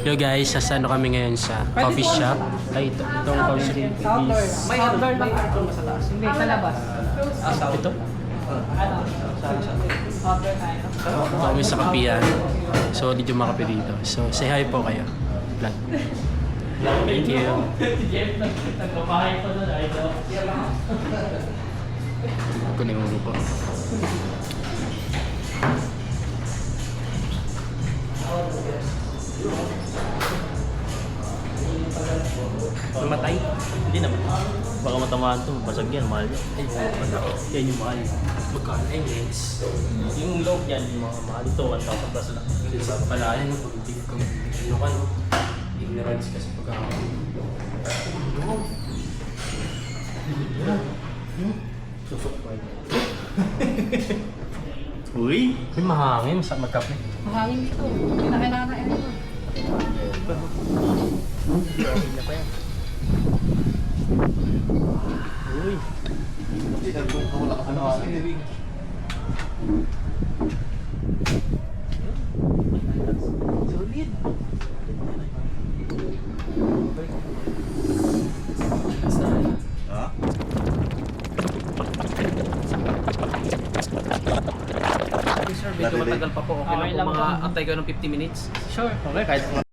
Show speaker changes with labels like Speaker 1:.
Speaker 1: Yo guys, saan kami ngayon sa coffee shop? Ay, itong coffee shop is...
Speaker 2: May outdoor lang ito sa taas. Hindi, sa labas.
Speaker 1: Ito?
Speaker 2: Ano? Outdoor tayo.
Speaker 1: Ito kami sa kapihan. So, hindi yung makape dito. So, say hi po kayo. Vlog. Thank you.
Speaker 2: Nagpapahay ko na dahil ito.
Speaker 1: Kunin mo po.
Speaker 3: Namatay? Hindi naman. Baka matamaan ito, basag yan, mahal yan. Yan yung mahal.
Speaker 1: Magkano? Ay, lens.
Speaker 3: Yung loob yan, yung mga mahal ito, 1,000 plus lang.
Speaker 1: Sa pala yan, pag hindi ko ano ka, no? Ignorance kasi pagkakaroon. Susok pa ito.
Speaker 3: Uy!
Speaker 1: May mahangin sa magkape.
Speaker 2: Mahangin dito. Hindi na kailangan na ito.
Speaker 3: Okay na pa yan. Uy! Ano ka? Solid! Ha?
Speaker 4: Sir, medyo matagal pa po. Okay lang po mga antay ko ng 50 minutes.
Speaker 2: Sure.
Speaker 4: Okay, kahit